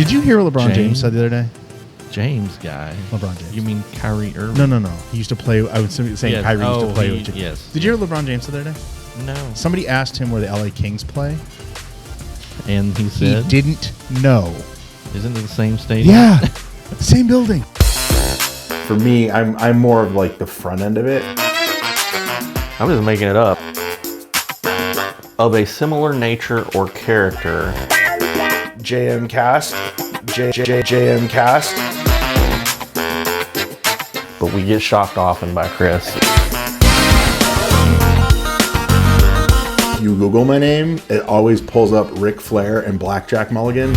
Did you hear what LeBron James said the other day? James guy. LeBron James. You mean Kyrie Irving? No. He used to play. I was saying Yes. Kyrie used to play with you. Yes. Did you hear LeBron James said the other day? No. Somebody asked him where the LA Kings play. And he said, he didn't know. Isn't it the same stadium? Yeah, same building. For me, I'm more of like the front end of it. I'm just making it up. Of a similar nature or character. JMKast. JMKast. But we get shocked often by Chris. You Google my name, it always pulls up Ric Flair and Blackjack Mulligan.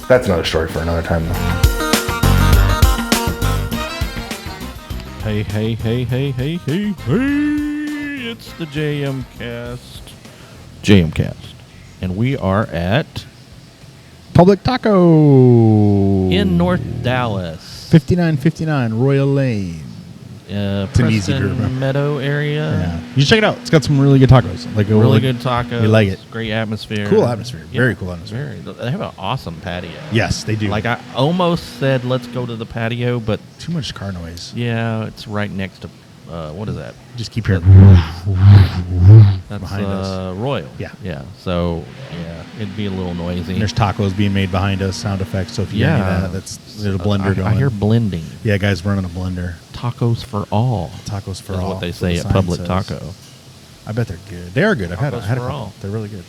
That's another story for another time, though. Hey. It's the JMKast. And we are at Public Taco in North Dallas. 5959 Royal Lane. It's an easy to remember. Meadow area. Yeah, you should check it out. It's got some really good tacos. Really good tacos. You like it? Great atmosphere. Cool atmosphere. Very cool atmosphere. They have an awesome patio. Yes, they do. Like I almost said, let's go to the patio, but too much car noise. Yeah, it's right next to what is that? Just keep hearing. That's behind us. Royal. Yeah. So it'd be a little noisy. And there's tacos being made behind us. Sound effects. So if you hear any of that, there's a blender going. I hear blending. Yeah, guys running a blender. Tacos for all. Tacos for all. That's what they say at Public Taco. I bet they're good. They are good. I've had a couple. All. They're really good.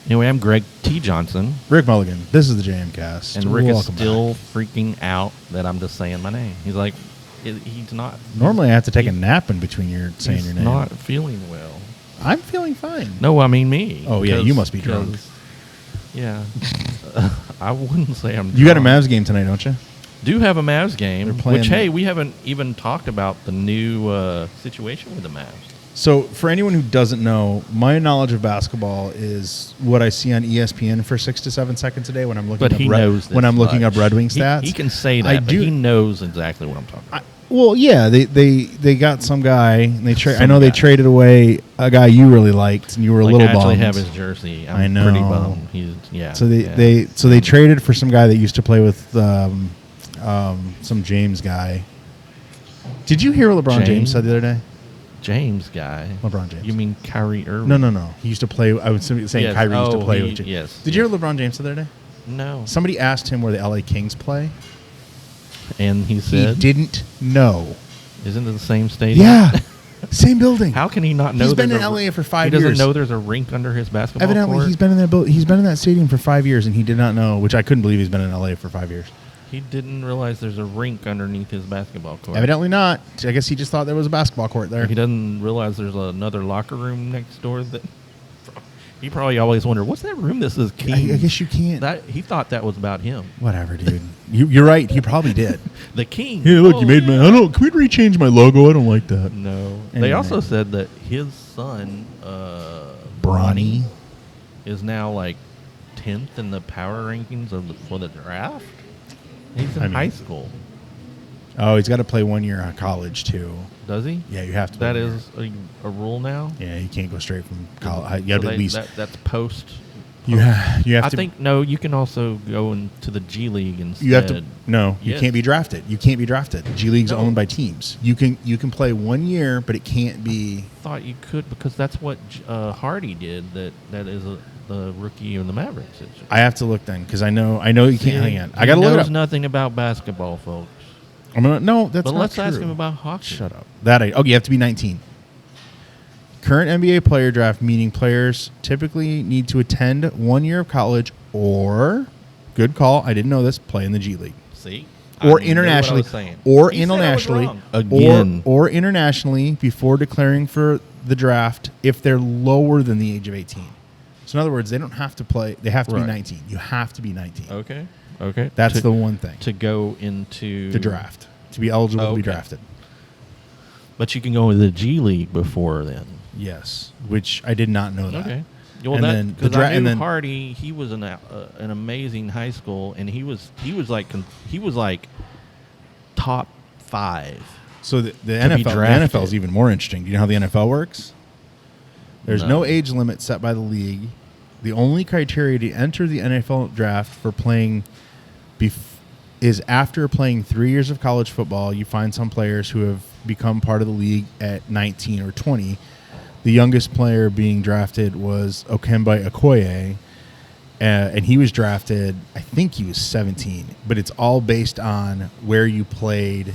Anyway, I'm Greg T. Johnson. Rick Mulligan. This is the JMKast. And Rick is still freaking out that I'm just saying my name. He's like, he's not. Normally, I have to take a nap in between saying your name. He's not feeling well. I'm feeling fine. No, I mean me. Oh, yeah, you must be drunk. Yeah. I wouldn't say I'm drunk. You got a Mavs game tonight, don't you? Do have a Mavs game, which, hey, we haven't even talked about the new situation with the Mavs. So, for anyone who doesn't know, my knowledge of basketball is what I see on ESPN for 6 to 7 seconds a day when I'm looking looking up Red Wing stats. He can say that, but he knows exactly what I'm talking about. Well, yeah, they got some guy. And they they traded away a guy you really liked, and you were a little bummed. I actually have his jersey. I know. Pretty bummed. So they traded for some guy that used to play with some James guy. Did you hear what LeBron James said the other day? James guy. LeBron James. You mean Kyrie Irving? No. He used to play. I was saying Kyrie used to play with you. Yes. Did you hear what LeBron James said the other day? No. Somebody asked him where the LA Kings play. And he said? He didn't know. Isn't it the same stadium? Yeah. Same building. How can he not know? He's been in LA for 5 years. He doesn't know there's a rink under his basketball Evidently, court? he's been in that stadium for 5 years, and he did not know, which I couldn't believe he's been in LA for 5 years. He didn't realize there's a rink underneath his basketball court. Evidently not. I guess he just thought there was a basketball court there. He doesn't realize there's another locker room next door that... He probably always wondered, what's that room that says King? I guess you can't. He thought that was about him. Whatever, dude. You're right. He probably did. The King. Hey, look, you made my... Can we rechange my logo? I don't like that. No. Anyway. They also said that his son, Bronny, is now like 10th in the power rankings for the draft. He's in high school. Oh, he's got to play 1 year on college, too. Does he? Yeah, you have to. That is a rule now? Yeah, you can't go straight from college. You have to at least... That's post... You have to... I think, no, you can also go into the G League instead. You have to... No, you can't be drafted. You can't be drafted. G League's owned by teams. You can play 1 year, but it can't be... I thought you could, because that's what Hardy did. That is the rookie of the Mavericks. I have to look then, because I know you can't hang on. I got to look it up. He knows nothing about basketball, folks. No, that's but not let's true. ask him about hockey. Shut up. You have to be 19. Current NBA player draft, meaning players typically need to attend 1 year of college or, good call, I didn't know this, play in the G League. See? Or internationally. Or internationally. Again. Or internationally before declaring for the draft if they're lower than the age of 18. So in other words, they don't have to play. They have to be 19. You have to be 19. Okay. That's the one thing. To go into... The draft. To be eligible to be drafted. But you can go into the G League before then. Yes, which I did not know that. Okay. Well, because I knew Hardy, he was an amazing high school, and he was like top 5. So the NFL is even more interesting. Do you know how the NFL works? There's no age limit set by the league, The only criteria to enter the NFL draft for playing is after playing 3 years of college football, you find some players who have become part of the league at 19 or 20. The youngest player being drafted was Okemba Okoye, and he was drafted, I think he was 17, but it's all based on where you played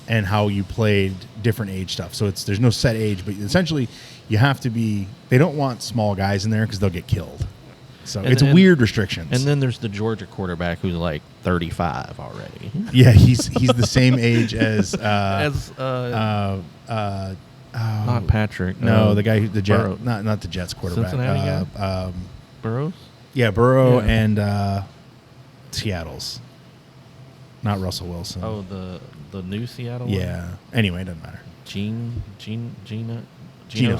and how you played different age stuff. So there's no set age, but essentially you have to be, they don't want small guys in there because they'll get killed. So it's weird restrictions. And then there's the Georgia quarterback who's like 35 already. Yeah, he's the same age as not Patrick. No, the guy who the Burrow. Jet, not the Jets quarterback. Cincinnati guy? Burrows? Yeah, Burrow and Seattle's. Not Russell Wilson. Oh, the new Seattle one? Yeah. Anyway, it doesn't matter. Gino.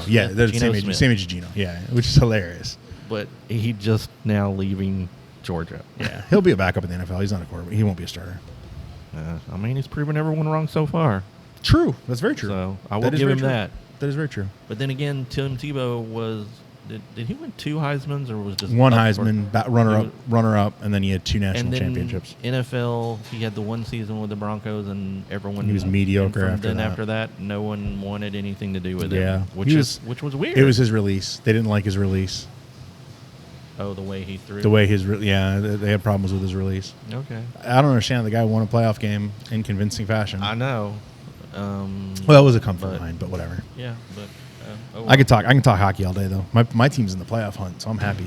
Yeah, they're the Geno same age as Gino. Yeah, which is hilarious. But he just now leaving Georgia. Yeah, he'll be a backup in the NFL. He's not a quarterback. He won't be a starter. I mean, he's proven everyone wrong so far. True. That's very true. So I will give him that. That is very true. But then again, Tim Tebow was. Did he win 2 Heismans or was just one Heisman, runner up, and then he had 2 national championships. NFL, he had the one season with the Broncos, and everyone he was mediocre after that. Then after that, no one wanted anything to do with him. Yeah, which was weird. It was his release. They didn't like his release. Oh, the way he threw. The way they had problems with his release. Okay. I don't understand. The guy won a playoff game in convincing fashion. I know. Well, it was a comfort line, but whatever. Yeah, but well. I can talk hockey all day though. My team's in the playoff hunt, so I'm happy.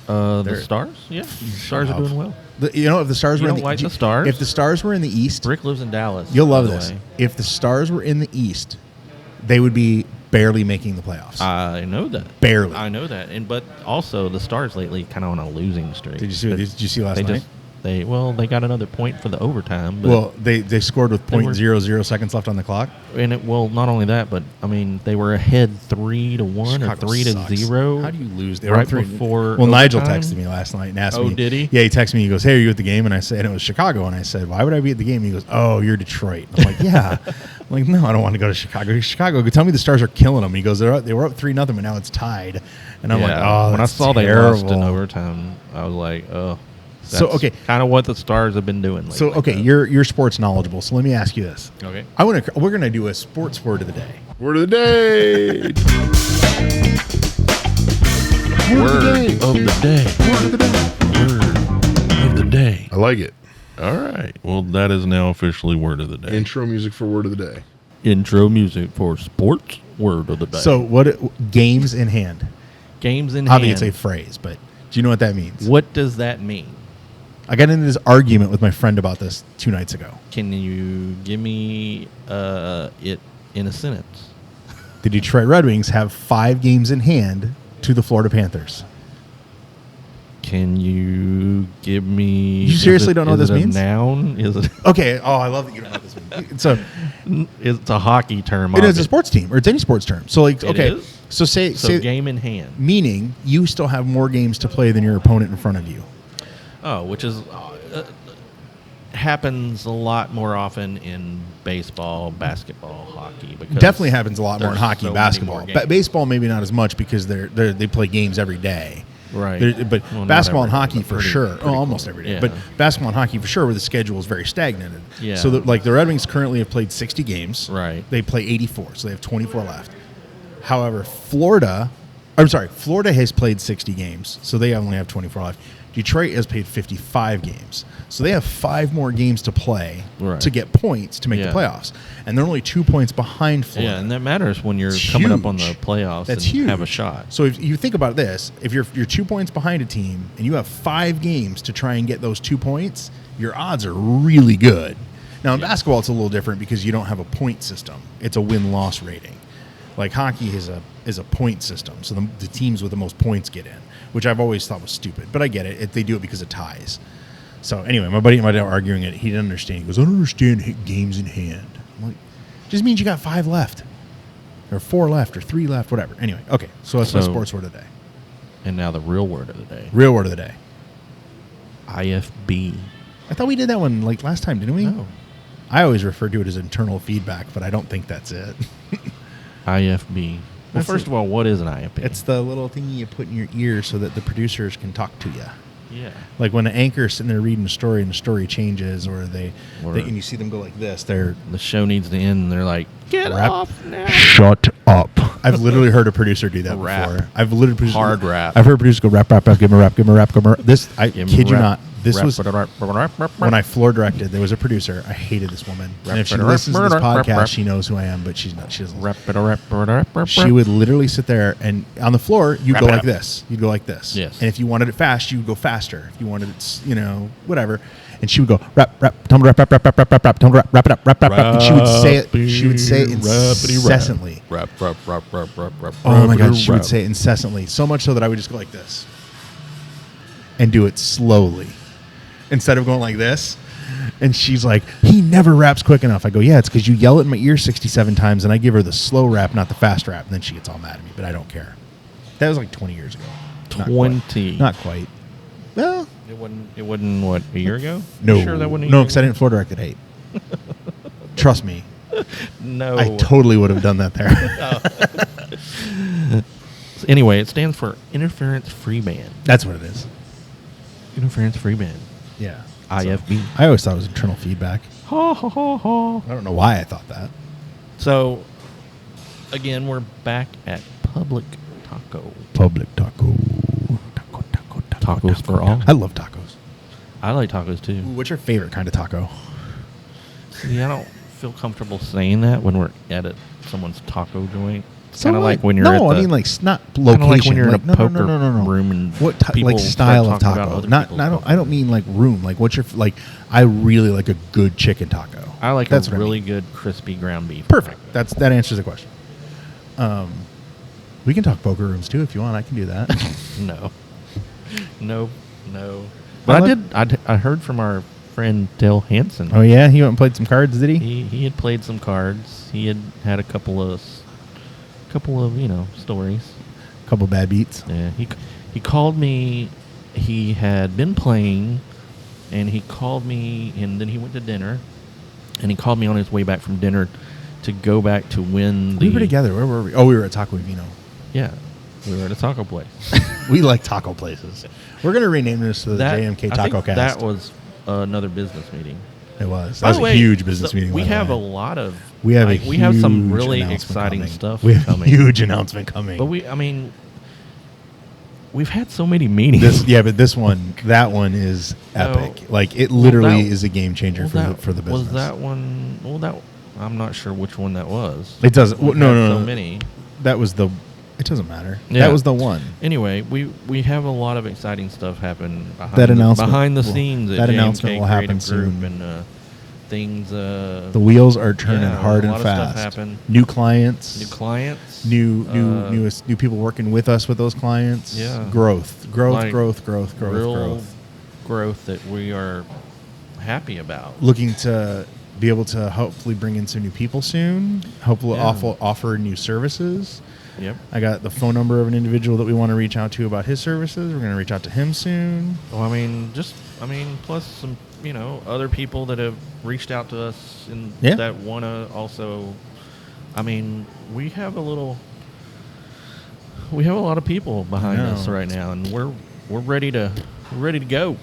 The Stars? Yeah, the Stars are doing well. If the Stars were in the Stars? If the Stars were in the East, Rick lives in Dallas. You'll love this. If the Stars were in the East, they would be barely making the playoffs. I know that. Barely. I know that. But also the Stars lately kind of on a losing streak. Did you see last night? They got another point for the overtime. But they scored with .00 seconds left on the clock. And not only that, but I mean they were ahead 3-1 Chicago or 3-0. How do you lose? They right were before. Well, Nigel texted me last night and asked me. Oh, did he? Yeah, he texted me. He goes, "Hey, are you at the game?" And I said, "And it was Chicago." And I said, "Why would I be at the game?" And he goes, "Oh, you're Detroit." And I'm like, "Yeah." I'm like, "No, I don't want to go to Chicago. Chicago, tell me the Stars are killing them." He goes, "They were up 3-0, but now it's tied." And I'm like, "Oh, when I saw terrible. They lost in overtime, I was like, oh." That's kind of what the Stars have been doing lately. So you're sports knowledgeable. So let me ask you this. Okay. We're gonna do a sports word of the day. Word of the day. Word of the day. Word of the day. Word of the day. I like it. All right. Well, that is now officially word of the day. Intro music for word of the day. Intro music for sports word of the day. So games in hand? Games in Obviously, hand. it's a phrase, but do you know what that means? What does that mean? I got into this argument with my friend about this 2 nights ago. Can you give me it in a sentence? The Detroit Red Wings have 5 games in hand to the Florida Panthers. Can you give me... You seriously don't know what this means? Is it a noun? Is it... Okay. Oh, I love that you don't know what this means. It's a hockey term. It is a sports team, or it's any sports term. So, It is? So say game in hand. Meaning you still have more games to play than your opponent in front of you. Oh, which is happens a lot more often in baseball, basketball, hockey. Because definitely happens a lot more in hockey, so basketball. Baseball maybe not as much because they play games every day. Right. But basketball and hockey for sure. Almost every day. Yeah. But basketball and hockey for sure, where the schedule is very stagnant. Yeah. So the Red Wings currently have played 60 games. Right. They play 84, so they have 24 left. However, Florida has played 60 games, so they only have 24 left. Detroit has played 55 games. So they have 5 more games to play to get points to make the playoffs. And they're only 2 points behind Florida. Yeah, and that matters when you're coming up on the playoffs That's and huge. have a shot. So if you think about this, if you're 2 points behind a team and you have 5 games to try and get those 2 points, your odds are really good. Now in basketball it's a little different because you don't have a point system. It's a win-loss rating. Like hockey is a point system. So the teams with the most points get in, which I've always thought was stupid. But I get it. They do it because of ties. So anyway, my buddy and my dad were arguing it. He didn't understand. He goes, "I don't understand games in hand." I'm like, just means you got 5 left. Or 4 left or 3 left, whatever. Anyway, okay. So that's my sports word of the day. And now the real word of the day. Real word of the day. IFB. I thought we did that one like last time, didn't we? No. I always refer to it as internal feedback, but I don't think that's it. IFB. Well, first of all, what is an IMP? It's the little thingy you put in your ear so that the producers can talk to you. Yeah. Like when an anchor's sitting there reading a story and the story changes, or they and you see them go like this, the show needs to end and they're like, get off now. Shut up. I've literally heard a producer do that before. I've literally hard rap. I've heard producers go rap, give me a rap, give me a rap, give me a rap. This, I kid you not. This was when I floor directed. There was a producer. I hated this woman. And if she listens to this podcast, she knows who I am, but she's not. She doesn't. She would literally sit there, and on the floor, you'd go like this. You'd go like this. Yes. And if you wanted it fast, you would go faster. If you wanted it, whatever. And she would go rap, tell me rap, tell me wrap it up, rap. And she would say it. She would say it incessantly. Rap. Oh my God, she would say it incessantly. So much so that I would just go like this and do it slowly instead of going like this. And she's like, he never raps quick enough. I go, yeah, it's because you yell it in my ear 67 times, and I give her the slow rap, not the fast rap. And then she gets all mad at me, but I don't care. That was like 20 years ago. 20. Not quite. Well, it wasn't what, a year ago? No. You sure that wasn't a No, year because I didn't floor direct at 8. Trust me. No. I totally would have done that there. So anyway, it stands for Interference Free Band. That's what it is. Interference Free Band. Yeah. IFB. So, I always thought it was internal feedback. Ha, ha, ha, ha. I don't know why I thought that. So, again, we're back at Public Taco. Public taco. Tacos for all. I love tacos. I like tacos too. Ooh, what's your favorite kind of taco? See, I don't feel comfortable saying that when we're at someone's taco joint. It's kind of like when you're I mean like not location. Like when you're in a poker no. room and what people like style of start taco? talking Not about I don't mean like room. Like what's your like? I really like a good chicken taco. I like That's a really good crispy ground beef. Perfect. That answers the question. We can talk poker rooms too if you want. I can do that. No. But I heard from our friend Dale Hansen. Oh yeah, he went and played some cards, did he? He had played some cards. He had a couple of stories. A couple bad beats. Yeah, he called me. He had been playing, and he called me, and then he went to dinner, and he called me on his way back from dinner to go back to win. We were together. Where were we? Oh, we were at Taco Vino. Yeah, we were at a taco place. We like taco places. We're gonna rename this to the JMK Taco Cast. That was another business meeting. It was. That was a huge business meeting. We have a lot of. We have we have some really exciting stuff. We have a huge announcement coming. But we've had so many meetings. But that one is epic. Like it literally is a game changer for the business. Was that one? Well, I'm not sure which one that was. It doesn't. No. So many. That was the. It doesn't matter. Yeah. That was the one. Anyway, we have a lot of exciting stuff happen behind the scenes. That announcement will happen soon. And things. The wheels are turning hard and fast. A lot of stuff happen. New clients. New people working with us with those clients. Yeah. Growth that we are happy about. Looking to be able to hopefully bring in some new people soon. Hopefully offer new services. Yep. I got the phone number of an individual that we want to reach out to about his services. We're going to reach out to him soon. Well, plus some, other people that have reached out to us and that want to also. We have a lot of people behind us right now, and we're ready to go.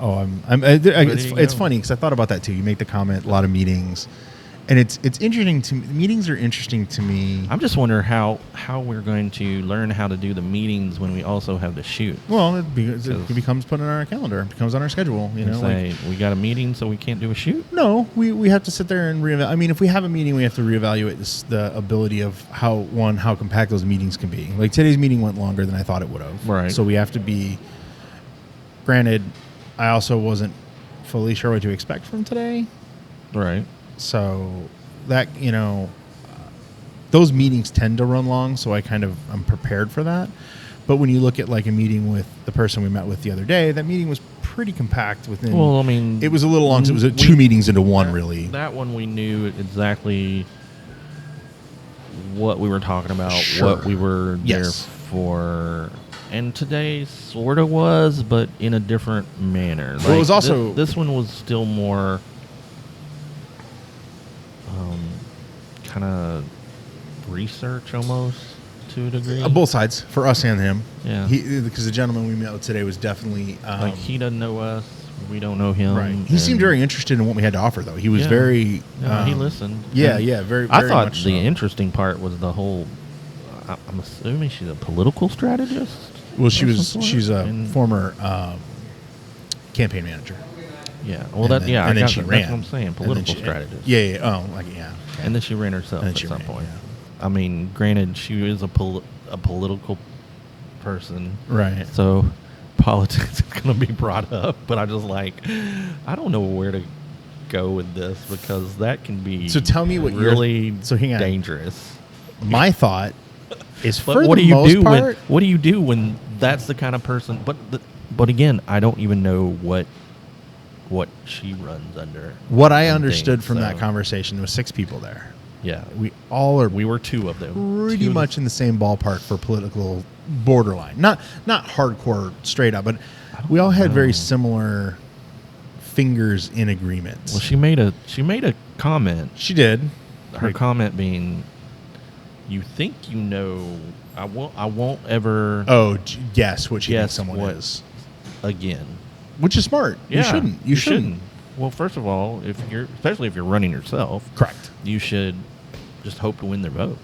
Oh, it's funny because I thought about that too. You make the comment, a lot of meetings. And it's interesting to me. Meetings are interesting to me. I'm just wondering how we're going to learn how to do the meetings when we also have the shoot. Well, it becomes put on our calendar. It becomes on our schedule. We got a meeting, so we can't do a shoot? No, we have to sit there and reevaluate. If we have a meeting, we have to reevaluate the ability of how compact those meetings can be. Like today's meeting went longer than I thought it would have. Right. So we have to be. Granted, I also wasn't fully sure what to expect from today. Right. So that, those meetings tend to run long, so I'm prepared for that. But when you look at like a meeting with the person we met with the other day, that meeting was pretty compact within. Well, it was a little long. So it was two meetings into one, really. That one we knew exactly what we were talking about, what we were there for. And today sort of was, but in a different manner. Well, it was also... This one was still more... kind of research almost to a degree. Both sides, for us and him. Yeah. Because the gentleman we met with today was definitely like he doesn't know us, we don't know him. right. He seemed very interested in what we had to offer, though. He was Yeah. very. He listened. Yeah, And yeah, very. I very thought much the so. interesting part was the whole. I'm assuming she's a political strategist. Well, of some sort? she's a And- former campaign manager. Yeah. Well, And that then- yeah. and I then got she that. ran. That's what I'm saying. And then Political she- strategist. Yeah, yeah. Oh, like yeah. And then she ran herself And then at she some ran, point. yeah. I mean, granted, she is a political person, Right. so politics is going to be brought up. But I just I don't know where to go with this because that can be So tell me what your- really so hang on. dangerous. My thought is But for what the do you most do part. when that's the kind of person? But again, I don't even know what she runs under. What I and understood things, from that so, conversation was 6 people there. Yeah, We all are we were 2 of them. pretty 2 of much in the same ballpark for political borderline. Not hardcore straight up, but we all had very similar fingers in agreement. Well, she made a comment. She did. Her comment being, "You think you know? I won't ever Oh, guess what she thinks guess someone what is. again." Which is smart. Yeah, You shouldn't. You shouldn't. Well, first of all, especially if you're running yourself, Correct. you should just hope to win their vote,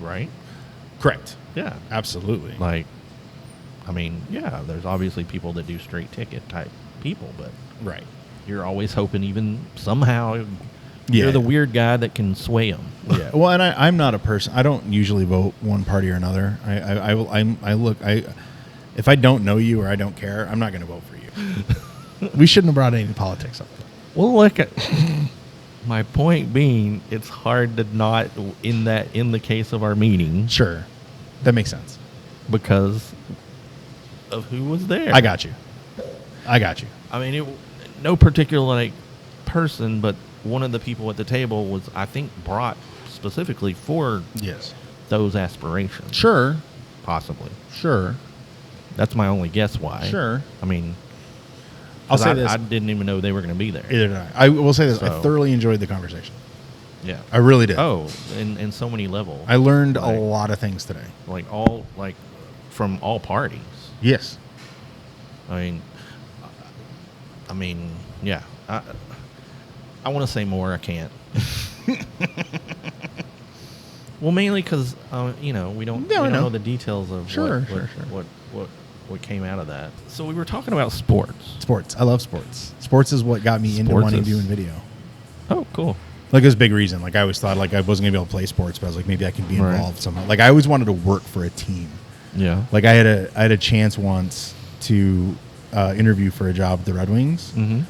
right? Correct. Yeah. Absolutely. I mean, yeah, there's obviously people that do straight ticket type people, but Right. you're always hoping even somehow Yeah. you're the weird guy that can sway them. Yeah. Well, and I'm not a person. I don't usually vote one party or another. If I don't know you or I don't care, I'm not going to vote for you. We shouldn't have brought any politics up. Well, look at my point being, it's hard to not in the case of our meeting Sure. That makes sense. because of who was there. I got you. I mean, no particular person, but one of the people at the table was, I think, brought specifically for Yes. those aspirations. Sure. Possibly. Sure. That's my only guess why. Sure. I mean, I'll 'cause say this. I didn't even know they were going to be there. Either did I. I will say this. I So- thoroughly enjoyed the conversation. Yeah. I really did. Oh, in so many levels. I learned a Like- lot of things today. From all parties. Yes. I mean, yeah. I want to say more. I can't. Well, mainly because we don't know the details of Sure. what came out of that. So we were talking about sports. Sports. I love sports. Sports is what got me into Sports wanting is- doing video. Oh, cool. Like, it was a big reason. Like, I always thought, like, I wasn't going to be able to play sports, but I was like, maybe I can be Right. involved somehow. Like, I always wanted to work for a team. Yeah. Like, I had a chance once to interview for a job at the Red Wings. Mm-hmm.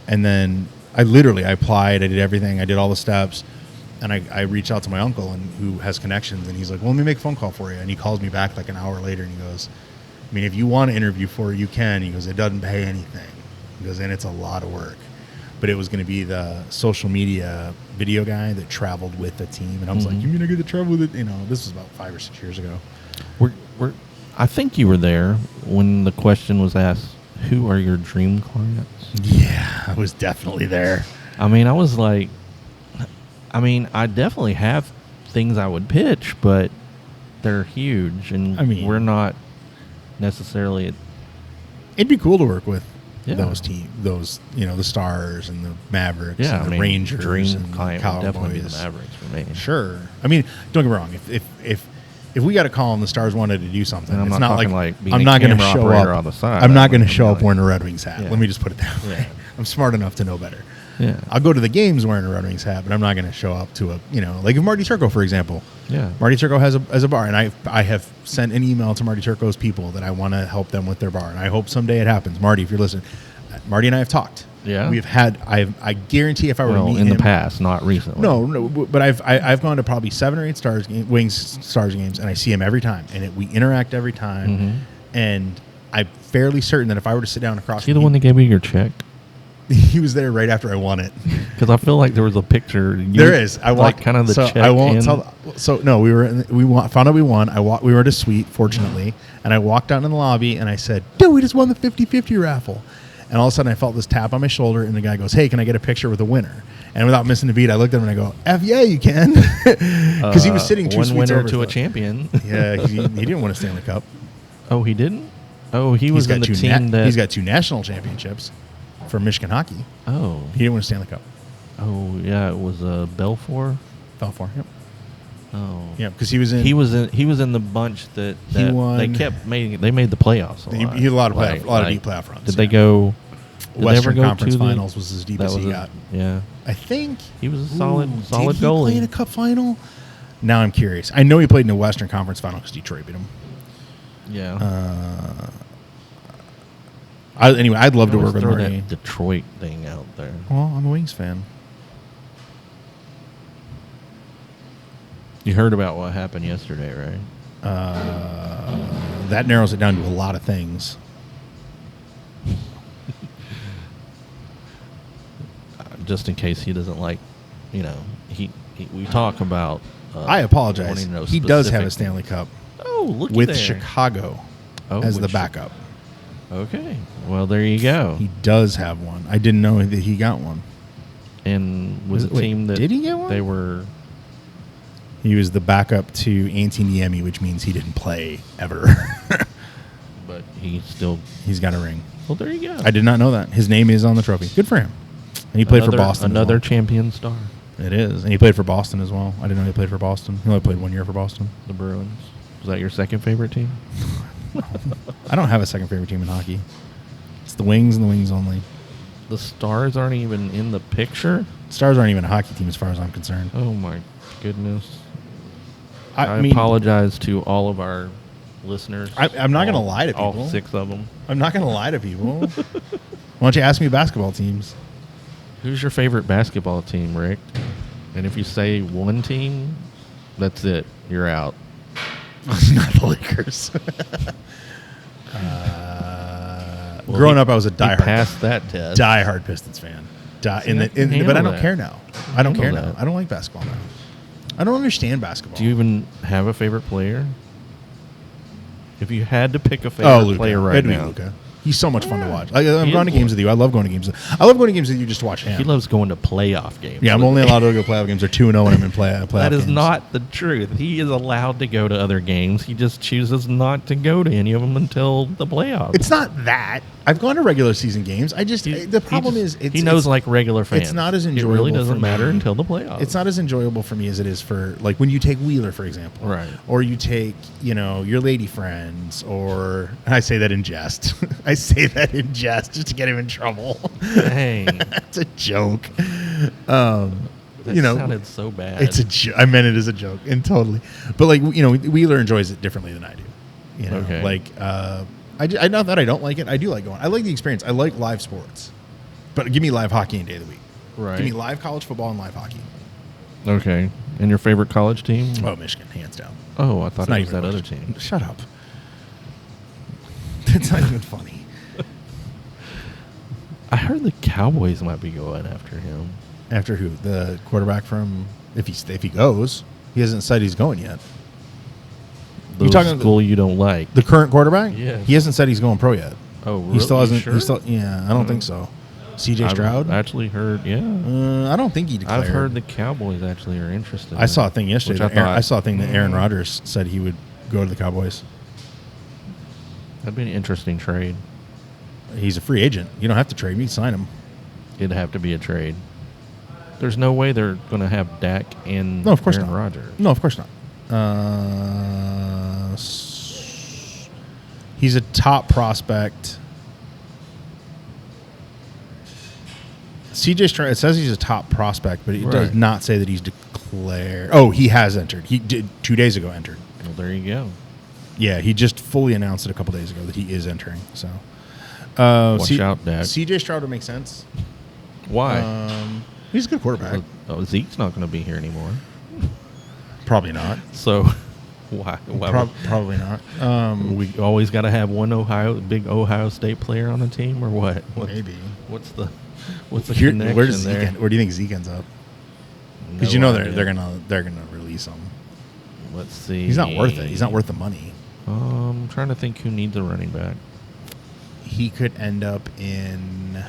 And then I applied. I did everything. I did all the steps. And I reached out to my uncle, and who has connections. And he's like, well, let me make a phone call for you. And he calls me back like an hour later, and he goes, I mean, if you want to interview for it, you can. He goes, it doesn't pay anything. He goes, and it's a lot of work. But it was going to be the social media video guy that traveled with the team. And I was like, you mean I get to travel with it? This was about 5 or 6 years ago. I think you were there when the question was asked, who are your dream clients? Yeah, I was definitely there. I mean, I definitely have things I would pitch, but they're huge, and I mean- we're not necessarily. It'd be cool to work with Yeah. those teams, the Stars and the Mavericks Yeah, and the Rangers dream and client Cowboys. would definitely be the Mavericks for me. Sure. I mean, don't get me wrong. If we got a call and the Stars wanted to do something, And I'm it's not not talking like like being I'm a not going to camera show operator up on the side. I'm not I going to mean, show up like- wearing a Red Wings hat. Yeah. Let me just put it that way. Yeah. I'm smart enough to know better. Yeah. I'll go to the games wearing a Red Wings hat, but I'm not going to show up to like if Marty Turco, for example. Yeah. Marty Turco has a bar, and I have sent an email to Marty Turco's people that I want to help them with their bar, and I hope someday it happens. Marty, if you're listening, Marty and I have talked. Yeah. We've had. I guarantee if I were to meet in him, the past, not recently. No, but I've gone to probably 7 or 8 Wings Stars games, and I see him every time, and we interact every time, Mhm. and I'm fairly certain that if I were to sit down across, Is he the one that gave me your check? he was there right after I won it. Because I feel like there was a picture. There is. I walked kind of the so check. I won't in. tell. So no, found out we won. We were at a suite, fortunately, and I walked out in the lobby and I said, "Dude, we just won the 50-50 raffle." And all of a sudden, I felt this tap on my shoulder, and the guy goes, "Hey, can I get a picture with the winner?" And without missing a beat, I looked at him and I go, "F yeah, you can," because he was sitting 2 one suites winner over to a from- champion. Yeah, he didn't win a Stanley Cup. Oh, he didn't. Oh, he was in the team that he's got 2 national championships for Michigan hockey. Oh, He didn't win a Stanley Cup. oh yeah, it was Belfour. Balfour. Yep. Oh, Yeah, because he was in. He was in the bunch that won- they kept making. They made the playoffs. He had a lot of playoff, deep playoff runs. Did they go? Did they ever Western go Conference to the- Finals was as deep That as was he a- got. Yeah, I think he was a solid Did he goalie. play in a Cup final? Now I'm curious. I know he played in the Western Conference Final because Detroit beat him. Yeah. Anyway, I'd love to Always work with throw Marty. that Detroit thing out there. Well, I'm a Wings fan. You heard about what happened yesterday, right? That narrows it down to a lot of things. Just in case he doesn't like, we talk about. I apologize. wanting to know He does have a specific- Stanley Cup Oh, look with there. Chicago as the with backup. Okay, well there you go. He does have one. I didn't know that he got one. And was a Wait, team that did he get one? They were. He was the backup to Antti Niemi, which means he didn't play ever. But he still. He's got a ring. Well, there you go. I did not know that. His name is on the trophy. Good for him. And he played for Boston. Another as well. champion star. It is. And he played for Boston as well. I didn't know he played for Boston. He only played 1 year for Boston. The Bruins. Was that your second favorite team? I don't have a second favorite team in hockey. It's the Wings and the Wings only. The Stars aren't even in the picture. Stars aren't even a hockey team as far as I'm concerned. Oh my goodness! I mean, apologize to all of our listeners. I'm not going to lie to people. All 6 of them. I'm not going to lie to people. Why don't you ask me basketball teams? Who's your favorite basketball team, Rick? And if you say one team, that's it. You're out. Not the Lakers. Growing up, I was a He diehard passed that test. diehard Pistons fan. See, I can But I handle don't that. care now. I don't care handle now. that. I don't like basketball now. I don't understand basketball. Do you even have a favorite player? If you had to pick a favorite Luka. player right It'd be now, Luka. He's so much fun to watch. I'm He going to is games with you. I love going to games. I love going to games with you just to watch him. he loves going to playoff games. Yeah, I'm with only me. allowed to go playoff games or 2-0 when I'm in playoff That is games. not the truth. He is allowed to go to other games. He just chooses not to go to any of them until the playoffs. It's not that. I've gone to regular season games. The problem is he knows like regular fans. It's not as It enjoyable. really doesn't for matter me. until the playoffs. It's not as enjoyable for me as it is for like when you take Wheeler, for example, Right. Or you take your lady friends, or and I say that in jest. I say that in jest just to get him in trouble. Dang. It's a joke. That sounded so bad. I meant it as a joke, and totally. But like Wheeler enjoys it differently than I do. Okay. Like I not that I don't like it. I do like going. I like the experience. I like live sports, but give me live hockey any day of the week. Right. Give me live college football and live hockey. Okay. And your favorite college team? Oh, Michigan, hands down. Oh, I thought It's not it was even that a other question. team. Shut up. It's not even funny. I heard the Cowboys might be going after him. After who? The quarterback from if he goes, he hasn't said he's going yet. The You talking school you don't like. The current quarterback? Yes. He hasn't said he's going pro yet. Oh, really? He still hasn't. You He sure? still. Yeah, I don't think so. C.J. Stroud. I've actually heard, yeah. I don't think he declared. I've heard the Cowboys actually are interested. I saw a thing yesterday. Which I I saw a thing that thought, Aaron Rodgers said he would go to the Cowboys. That'd be an interesting trade. He's a free agent. You don't have to trade me. Sign him. It'd have to be a trade. There's no way they're going to have Dak and No, of course Aaron not. Rodgers. No, of course not. He's a top prospect. CJ Stroud, it says he's a top prospect, but it does Right. not say that he's declared. Oh, he has entered. He did 2 days ago entered. Well, there you go. Yeah, he just fully announced it a couple days ago that he is entering. So, Watch out, Dak. CJ Stroud would make sense. Why? He's a good quarterback. Zeke's not going to be here anymore. Probably not. So why Probably not. we always got to have one big Ohio State player on the team, or what? Maybe. What's the Where connection does Zeke there? where do you think Zeke ends up? Because No they're idea. gonna release him. Let's see. He's not worth it. He's not worth the money. I'm trying to think who needs a running back. he could end up in.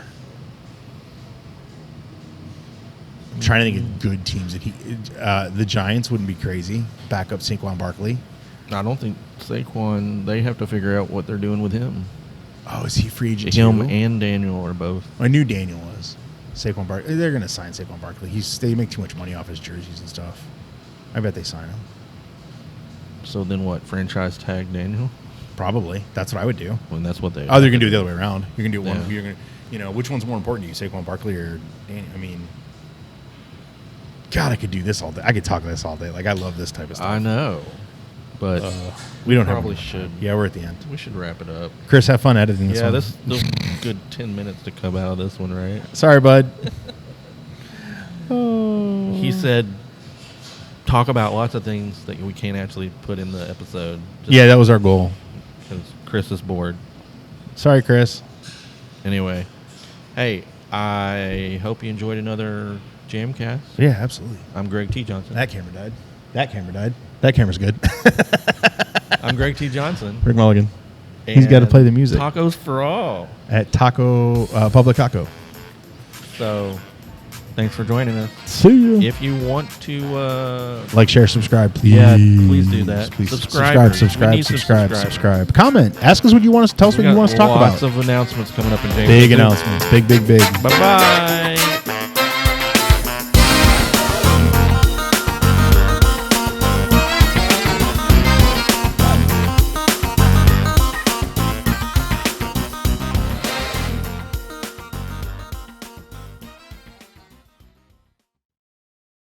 I'm trying to think of good teams that the Giants wouldn't be crazy. Back up Saquon Barkley. I don't think Saquon. They have to figure out what they're doing with him. Oh, is he free agent Him too? and Daniel are both. I knew Daniel was. Saquon Barkley. They're going to sign Saquon Barkley. They make too much money off his jerseys and stuff. I bet they sign him. So then what? Franchise tag Daniel? Probably. That's what I would do. Well, that's what they. Oh, they're going to do it the other way around. You're going to do one. Yeah. You're going to, which one's more important to you, Saquon Barkley or Daniel? I mean, God, I could do this all day. I could talk this all day. Like, I love this type of stuff. I know, but we don't probably have should. Yeah, we're at the end. We should wrap it up. Chris, have fun editing this one. Yeah, this good 10 minutes to come out of this one, right? Sorry, bud. He said, talk about lots of things that we can't actually put in the episode. Yeah, that was our goal. Because Chris is bored. Sorry, Chris. Anyway, hey, I hope you enjoyed another JMKast. Yeah, absolutely. I'm Greg T. Johnson. That camera died. That camera died. That camera's good. I'm Greg T. Johnson. Rick Mulligan. He's got to play the music. Tacos for all. At Public Taco. So, thanks for joining us. See you. If you want to... like, share, subscribe, please. Yeah, please do that. Please Subscribers. We subscribe. need some subscribers. Comment. Ask us what you want us to tell us what you want us to talk about. Lots of announcements coming up in January. Big announcements. Big. Bye-bye.